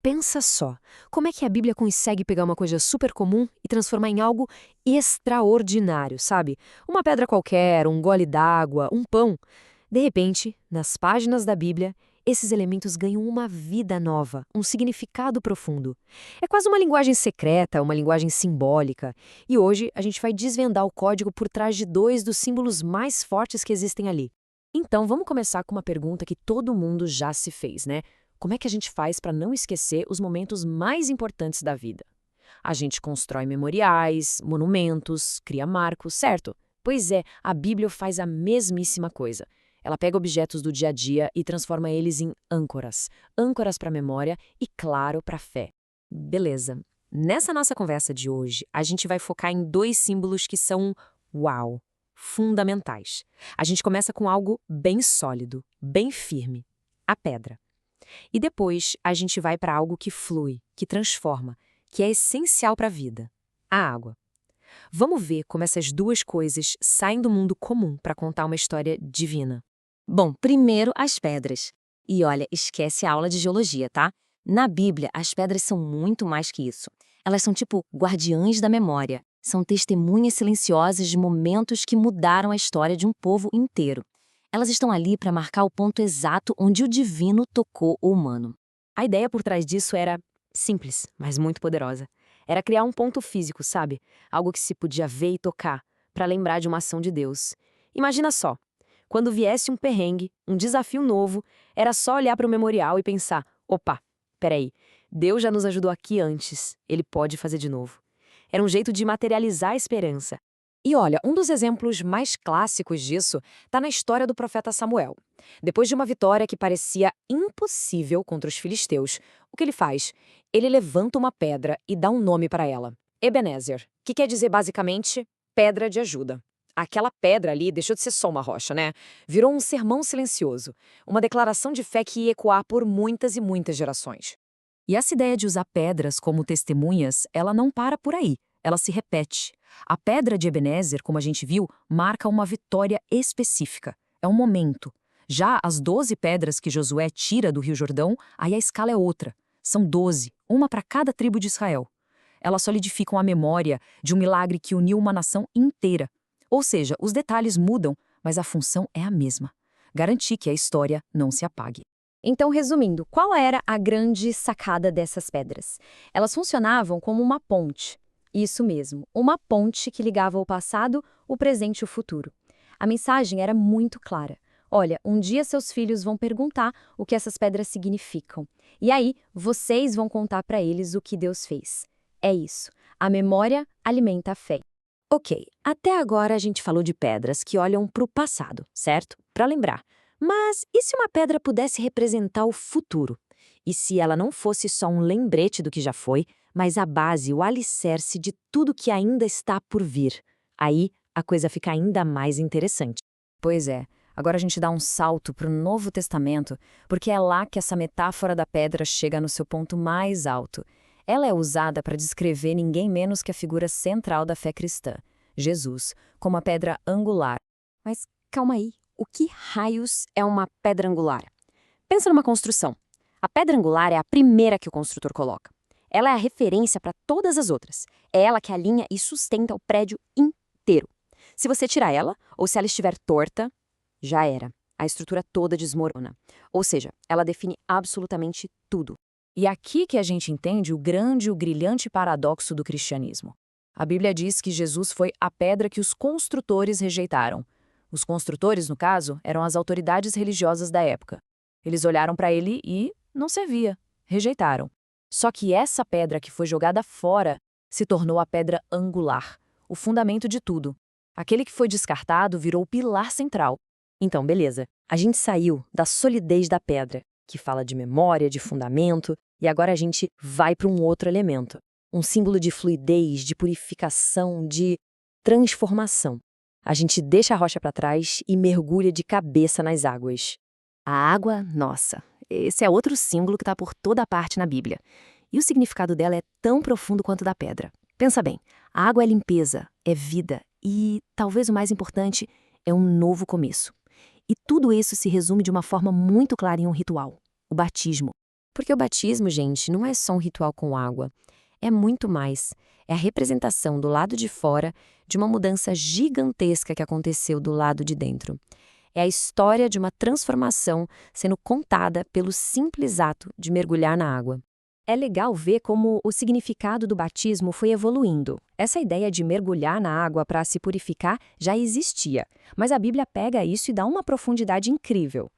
Pensa só, como é que a Bíblia consegue pegar uma coisa super comum e transformar em algo extraordinário, sabe? Uma pedra qualquer, um gole d'água, um pão. De repente, nas páginas da Bíblia, esses elementos ganham uma vida nova, um significado profundo. É quase uma linguagem secreta, uma linguagem simbólica. E hoje a gente vai desvendar o código por trás de dois dos símbolos mais fortes que existem ali. Então, vamos começar com uma pergunta que todo mundo já se fez, né? Como é que a gente faz para não esquecer os momentos mais importantes da vida? A gente constrói memoriais, monumentos, cria marcos, certo? Pois é, a Bíblia faz a mesmíssima coisa. Ela pega objetos do dia a dia e transforma eles em âncoras. Âncoras para a memória e, claro, para a fé. Beleza. Nessa nossa conversa de hoje, a gente vai focar em dois símbolos que são, uau, fundamentais. A gente começa com algo bem sólido, bem firme: a pedra. E depois a gente vai para algo que flui, que transforma, que é essencial para a vida: a água. Vamos ver como essas duas coisas saem do mundo comum para contar uma história divina. Bom, primeiro as pedras. E olha, esquece a aula de geologia, tá? Na Bíblia, as pedras são muito mais que isso. Elas são tipo guardiãs da memória. São testemunhas silenciosas de momentos que mudaram a história de um povo inteiro. Elas estão ali para marcar o ponto exato onde o divino tocou o humano. A ideia por trás disso era simples, mas muito poderosa. Era criar um ponto físico, sabe? Algo que se podia ver e tocar, para lembrar de uma ação de Deus. Imagina só, quando viesse um perrengue, um desafio novo, era só olhar para o memorial e pensar: opa, peraí, Deus já nos ajudou aqui antes, Ele pode fazer de novo. Era um jeito de materializar a esperança. E olha, um dos exemplos mais clássicos disso está na história do profeta Samuel. Depois de uma vitória que parecia impossível contra os filisteus, o que ele faz? Ele levanta uma pedra e dá um nome para ela: Ebenezer, que quer dizer basicamente pedra de ajuda. Aquela pedra ali deixou de ser só uma rocha, né? Virou um sermão silencioso, uma declaração de fé que ia ecoar por muitas e muitas gerações. E essa ideia de usar pedras como testemunhas, ela não para por aí, ela se repete. A pedra de Ebenezer, como a gente viu, marca uma vitória específica. É um momento. Já as 12 pedras que Josué tira do Rio Jordão, aí a escala é outra. São 12, uma para cada tribo de Israel. Elas solidificam a memória de um milagre que uniu uma nação inteira. Ou seja, os detalhes mudam, mas a função é a mesma: garantir que a história não se apague. Então, resumindo, qual era a grande sacada dessas pedras? Elas funcionavam como uma ponte. Isso mesmo, uma ponte que ligava o passado, o presente e o futuro. A mensagem era muito clara. Olha, um dia seus filhos vão perguntar o que essas pedras significam. E aí, vocês vão contar para eles o que Deus fez. É isso. A memória alimenta a fé. Ok, até agora a gente falou de pedras que olham para o passado, certo? Para lembrar. Mas e se uma pedra pudesse representar o futuro? E se ela não fosse só um lembrete do que já foi, mas a base, o alicerce de tudo que ainda está por vir? Aí a coisa fica ainda mais interessante. Pois é, agora a gente dá um salto para o Novo Testamento, porque é lá que essa metáfora da pedra chega no seu ponto mais alto. Ela é usada para descrever ninguém menos que a figura central da fé cristã: Jesus, como a pedra angular. Mas calma aí, o que raios é uma pedra angular? Pensa numa construção. A pedra angular é a primeira que o construtor coloca. Ela é a referência para todas as outras. É ela que alinha e sustenta o prédio inteiro. Se você tirar ela, ou se ela estiver torta, já era. A estrutura toda desmorona. Ou seja, ela define absolutamente tudo. E é aqui que a gente entende o grande e o brilhante paradoxo do cristianismo. A Bíblia diz que Jesus foi a pedra que os construtores rejeitaram. Os construtores, no caso, eram as autoridades religiosas da época. Eles olharam para ele e não servia, rejeitaram. Só que essa pedra que foi jogada fora se tornou a pedra angular, o fundamento de tudo. Aquele que foi descartado virou o pilar central. Então, beleza, a gente saiu da solidez da pedra, que fala de memória, de fundamento, e agora a gente vai para um outro elemento. Um símbolo de fluidez, de purificação, de transformação. A gente deixa a rocha para trás e mergulha de cabeça nas águas. A água, nossa, esse é outro símbolo que está por toda parte na Bíblia. E o significado dela é tão profundo quanto o da pedra. Pensa bem, a água é limpeza, é vida e, talvez o mais importante, é um novo começo. E tudo isso se resume de uma forma muito clara em um ritual: o batismo. Porque o batismo, gente, não é só um ritual com água. É muito mais. É a representação do lado de fora de uma mudança gigantesca que aconteceu do lado de dentro. É a história de uma transformação sendo contada pelo simples ato de mergulhar na água. É legal ver como o significado do batismo foi evoluindo. Essa ideia de mergulhar na água para se purificar já existia, mas a Bíblia pega isso e dá uma profundidade incrível.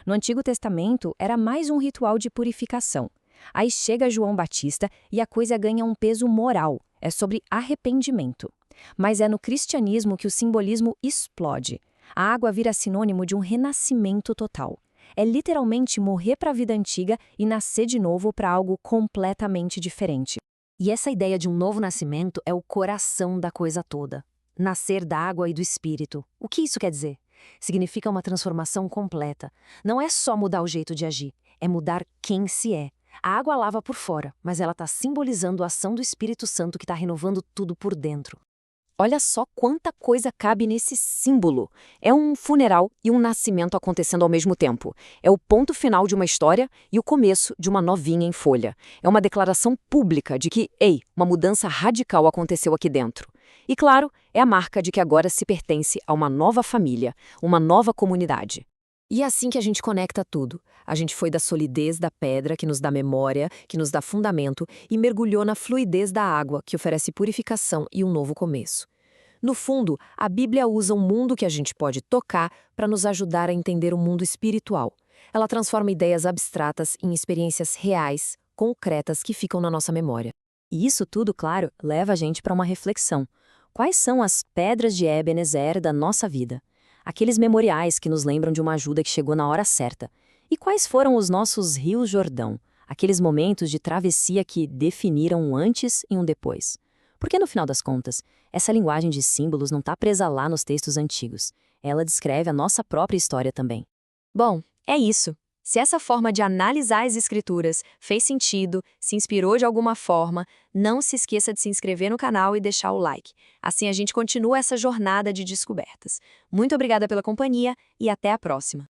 No Antigo Testamento, era mais um ritual de purificação. Aí chega João Batista e a coisa ganha um peso moral. É sobre arrependimento. Mas é no cristianismo que o simbolismo explode. A água vira sinônimo de um renascimento total. É literalmente morrer para a vida antiga e nascer de novo para algo completamente diferente. E essa ideia de um novo nascimento é o coração da coisa toda. Nascer da água e do espírito. O que isso quer dizer? Significa uma transformação completa. Não é só mudar o jeito de agir, é mudar quem se é. A água lava por fora, mas ela está simbolizando a ação do Espírito Santo que está renovando tudo por dentro. Olha só quanta coisa cabe nesse símbolo. É um funeral e um nascimento acontecendo ao mesmo tempo. É o ponto final de uma história e o começo de uma novinha em folha. É uma declaração pública de que, ei, uma mudança radical aconteceu aqui dentro. E claro, é a marca de que agora se pertence a uma nova família, uma nova comunidade. E é assim que a gente conecta tudo. A gente foi da solidez da pedra, que nos dá memória, que nos dá fundamento, e mergulhou na fluidez da água, que oferece purificação e um novo começo. No fundo, a Bíblia usa um mundo que a gente pode tocar para nos ajudar a entender o mundo espiritual. Ela transforma ideias abstratas em experiências reais, concretas que ficam na nossa memória. E isso tudo, claro, leva a gente para uma reflexão. Quais são as pedras de Ebenezer da nossa vida? Aqueles memoriais que nos lembram de uma ajuda que chegou na hora certa. E quais foram os nossos rios Jordão? Aqueles momentos de travessia que definiram um antes e um depois. Porque, no final das contas, essa linguagem de símbolos não está presa lá nos textos antigos. Ela descreve a nossa própria história também. Bom, é isso. Se essa forma de analisar as escrituras fez sentido, se inspirou de alguma forma, não se esqueça de se inscrever no canal e deixar o like. Assim a gente continua essa jornada de descobertas. Muito obrigada pela companhia e até a próxima.